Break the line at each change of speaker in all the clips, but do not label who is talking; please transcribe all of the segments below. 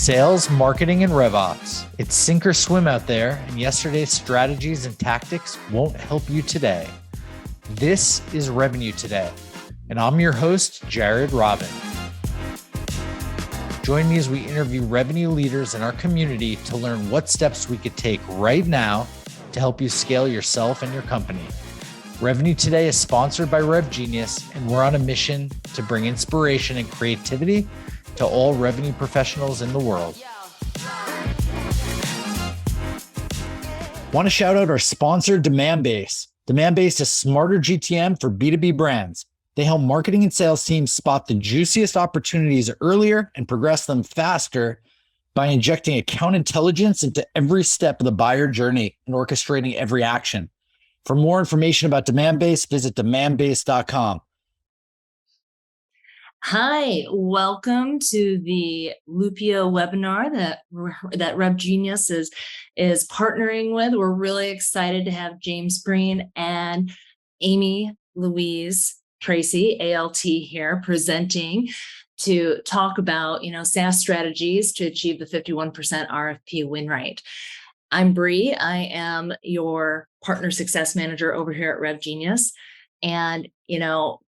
Sales, marketing, and RevOps. It's sink or swim out there, and yesterday's strategies and tactics won't help you today. This is Revenue Today, and I'm your host, Jared Robin. Join me as we interview revenue leaders in our community to learn what steps we could take right now to help you scale yourself and your company. Revenue Today is sponsored by RevGenius, and we're on a mission to bring inspiration and creativity to all revenue professionals in the world. Want to shout out our sponsor, Demandbase. Demandbase is smarter GTM for B2B brands. They help marketing and sales teams spot the juiciest opportunities earlier and progress them faster by injecting account intelligence into every step of the buyer journey and orchestrating every action. For more information about Demandbase, visit demandbase.com.
Hi, welcome to the Loopio webinar that RevGenius is partnering with. We're really excited to have James Breen and Amy-Louise Tracey, ALT, here presenting to talk about, SaaS strategies to achieve the 51% RFP win rate. I'm Bree. I am your partner success manager over here at RevGenius. And,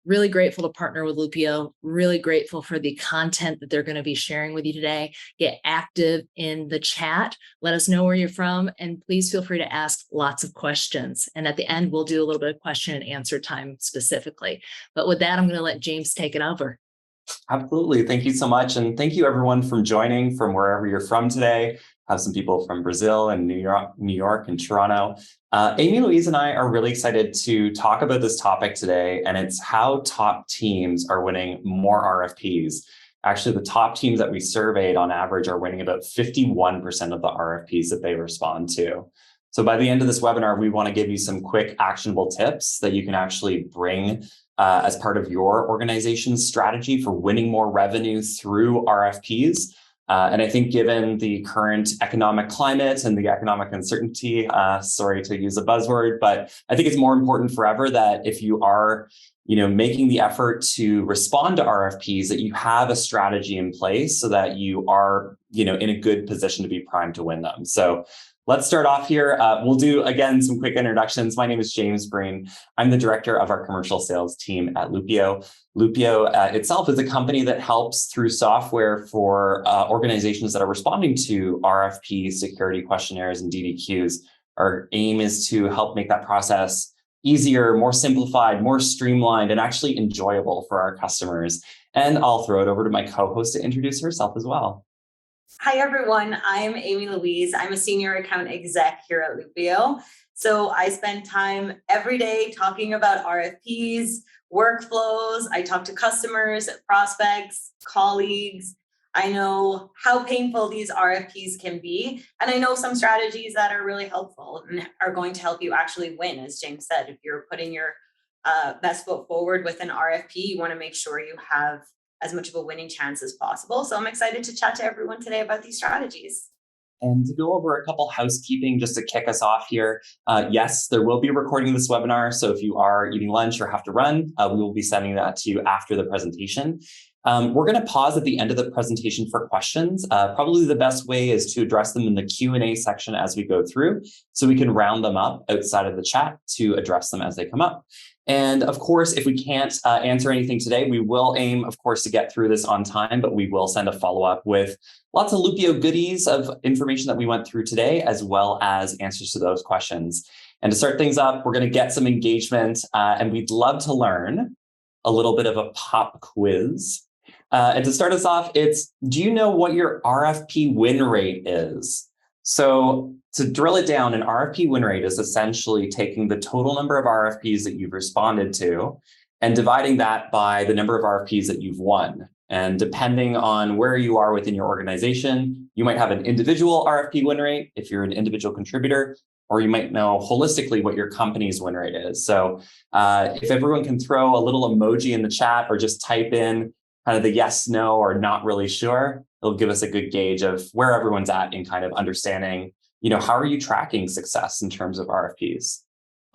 really grateful to partner with Loopio, really grateful for the content that they're going to be sharing with you today. Get active in the chat. Let us know where you're from, and please feel free to ask lots of questions. And at the end, we'll do a little bit of question and answer time specifically. But with that, I'm going to let James take it over.
Absolutely. Thank you so much. And thank you everyone from joining from wherever you're from today. I have some people from Brazil and New York and Toronto. Amy-Louise and I are really excited to talk about this topic today, and it's how top teams are winning more RFPs. Actually, the top teams that we surveyed on average are winning about 51% of the RFPs that they respond to. So by the end of this webinar, we want to give you some quick actionable tips that you can actually bring as part of your organization's strategy for winning more revenue through RFPs. And I think given the current economic climate and the economic uncertainty, sorry to use a buzzword, but I think it's more important forever that if you are, making the effort to respond to RFPs, that you have a strategy in place so that you are, in a good position to be primed to win them. So let's start off here. We'll do, again, some quick introductions. My name is James Breen. I'm the director of our commercial sales team at Loopio. Loopio itself is a company that helps through software for organizations that are responding to RFPs, security questionnaires, and DDQs. Our aim is to help make that process easier, more simplified, more streamlined, and actually enjoyable for our customers. And I'll throw it over to my co-host to introduce herself as well.
Hi, everyone. I'm Amy-Louise. I'm a senior account exec here at Loopio. So I spend time every day talking about RFPs, workflows. I talk to customers, prospects, colleagues. I know how painful these RFPs can be. And I know some strategies that are really helpful and are going to help you actually win. As James said, if you're putting your best foot forward with an RFP, you want to make sure you have as much of a winning chance as possible. So I'm excited to chat to everyone today about these strategies.
And to go over a couple housekeeping just to kick us off here. Yes, there will be a recording of this webinar. So if you are eating lunch or have to run, we will be sending that to you after the presentation. We're going to pause at the end of the presentation for questions. Probably the best way is to address them in the Q&A section as we go through, so we can round them up outside of the chat to address them as they come up. And of course, if we can't answer anything today, we will aim, of course, to get through this on time, but we will send a follow-up with lots of Loopio goodies of information that we went through today, as well as answers to those questions. And to start things up, we're going to get some engagement, and we'd love to learn a little bit of a pop quiz. And to start us off, do you know what your RFP win rate is? So to drill it down, an RFP win rate is essentially taking the total number of RFPs that you've responded to and dividing that by the number of RFPs that you've won. And depending on where you are within your organization, you might have an individual RFP win rate if you're an individual contributor, or you might know holistically what your company's win rate is. So if everyone can throw a little emoji in the chat or just type in kind of the yes, no, or not really sure, it'll give us a good gauge of where everyone's at in kind of understanding, how are you tracking success in terms of RFPs?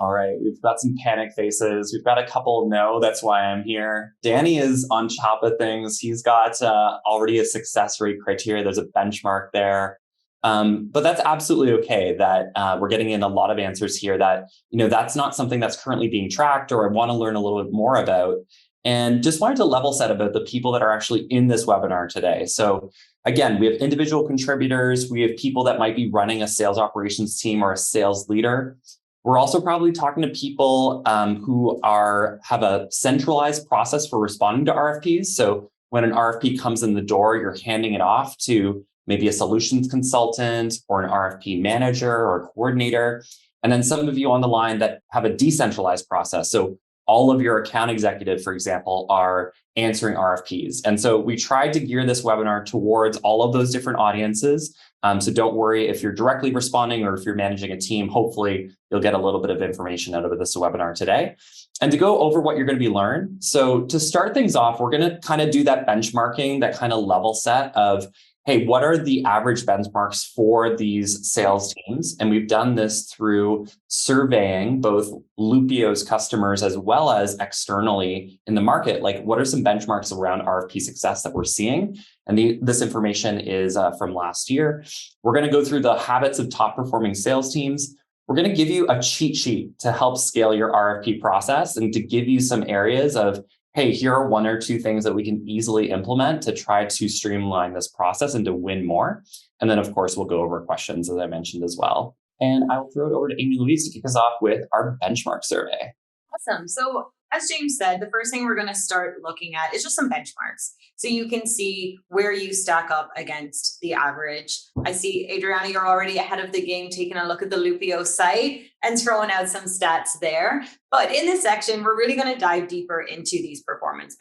All right, we've got some panic faces. We've got a couple no, that's why I'm here. Danny is on top of things. He's got already a success rate criteria. There's a benchmark there. But that's absolutely okay that we're getting in a lot of answers here that, that's not something that's currently being tracked or I want to learn a little bit more about. And just wanted to level set about the people that are actually in this webinar today. So again, we have individual contributors. We have people that might be running a sales operations team or a sales leader. We're also probably talking to people who have a centralized process for responding to RFPs. So when an RFP comes in the door, you're handing it off to maybe a solutions consultant or an RFP manager or coordinator. And then some of you on the line that have a decentralized process. So all of your account executives, for example, are answering RFPs. And so we tried to gear this webinar towards all of those different audiences. So don't worry if you're directly responding or if you're managing a team, hopefully you'll get a little bit of information out of this webinar today. And to go over what you're going to be learning. So to start things off, we're going to kind of do that benchmarking, that kind of level set of, hey, what are the average benchmarks for these sales teams? And we've done this through surveying both Loopio's customers as well as externally in the market. Like, what are some benchmarks around RFP success that we're seeing? And this information is from last year. We're going to go through the habits of top performing sales teams. We're going to give you a cheat sheet to help scale your RFP process and to give you some areas of, hey, here are one or two things that we can easily implement to try to streamline this process and to win more. And then, of course, we'll go over questions, as I mentioned as well. And I'll throw it over to Amy-Louise to kick us off with our benchmark survey.
Awesome. So as James said, the first thing we're going to start looking at is just some benchmarks. So you can see where you stack up against the average. I see, Adriana, you're already ahead of the game, taking a look at the Loopio site and throwing out some stats there. But in this section, we're really going to dive deeper into these performance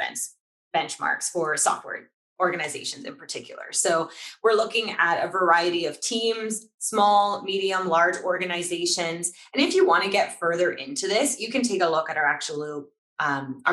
benchmarks for software organizations in particular. So we're looking at a variety of teams, small, medium, large organizations. And if you want to get further into this, you can take a look at our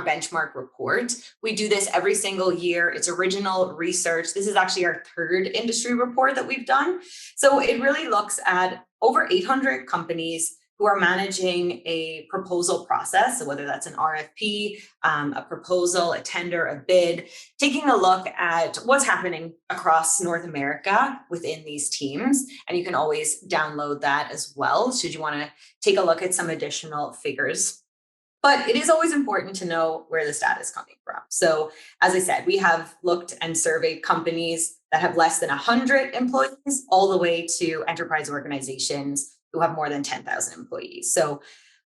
benchmark report. We do this every single year. It's original research. This is actually our third industry report that we've done. So it really looks at over 800 companies who are managing a proposal process. So whether that's an RFP, a proposal, a tender, a bid, taking a look at what's happening across North America within these teams. And you can always download that as well, should you want to take a look at some additional figures. But it is always important to know where the data is coming from. So as I said, we have looked and surveyed companies that have less than 100 employees all the way to enterprise organizations who have more than 10,000 employees. So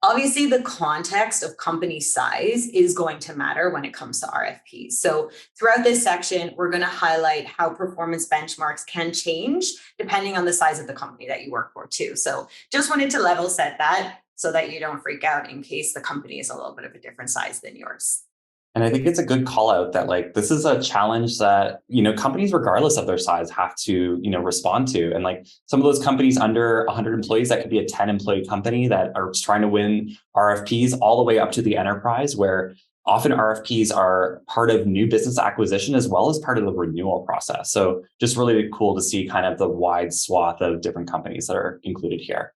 obviously the context of company size is going to matter when it comes to RFPs. So throughout this section, we're going to highlight how performance benchmarks can change depending on the size of the company that you work for too. So just wanted to level set that so that you don't freak out in case the company is a little bit of a different size than yours.
And I think it's a good call out that this is a challenge that, companies regardless of their size have to, respond to. And some of those companies under 100 employees, that could be a 10 employee company that are trying to win RFPs all the way up to the enterprise, where often RFPs are part of new business acquisition as well as part of the renewal process. So just really cool to see kind of the wide swath of different companies that are included here.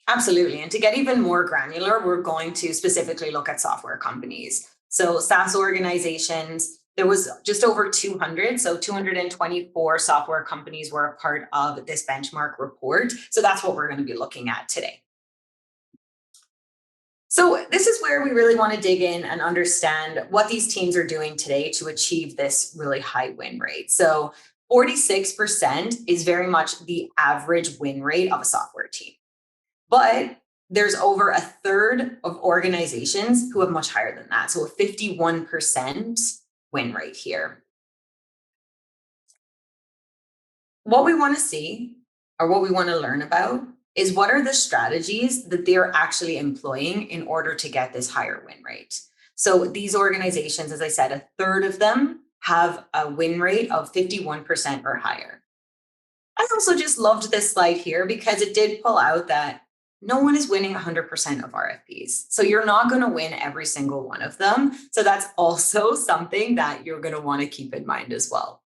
Absolutely. And to get even more granular, we're going to specifically look at software companies. So SaaS organizations, there was just over 200. So 224 software companies were a part of this benchmark report. So that's what we're going to be looking at today. So this is where we really want to dig in and understand what these teams are doing today to achieve this really high win rate. So 46% is very much the average win rate of a software team. But there's over a third of organizations who have much higher than that. So a 51% win rate here. What we want to see, or what we want to learn about, is what are the strategies that they're actually employing in order to get this higher win rate. So these organizations, as I said, a third of them have a win rate of 51% or higher. I also just loved this slide here because it did pull out that no one is winning 100% of RFPs. So you're not going to win every single one of them. So that's also something that you're going to want to keep in mind as well.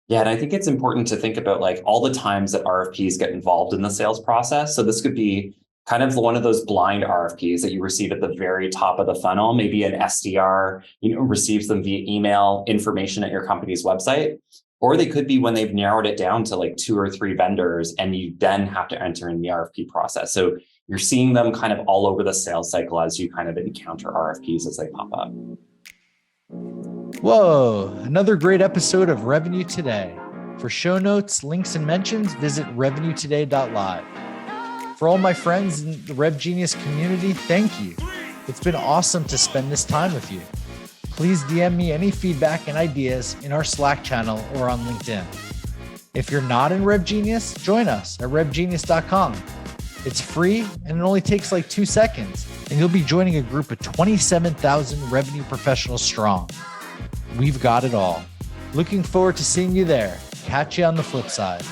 Yeah, and I think it's important to think about all the times that RFPs get involved in the sales process. So this could be kind of one of those blind RFPs that you receive at the very top of the funnel. Maybe an SDR, receives them via email information at your company's website. Or they could be when they've narrowed it down to like 2 or 3 vendors and you then have to enter in the RFP process. So you're seeing them kind of all over the sales cycle as you kind of encounter RFPs as they pop up.
Whoa, another great episode of Revenue Today. For show notes, links, and mentions, visit revenuetoday.live. For all my friends in the RevGenius community, thank you. It's been awesome to spend this time with you. Please DM me any feedback and ideas in our Slack channel or on LinkedIn. If you're not in RevGenius, join us at revgenius.com. It's free and it only takes like 2 seconds, and you'll be joining a group of 27,000 revenue professionals strong. We've got it all. Looking forward to seeing you there. Catch you on the flip side.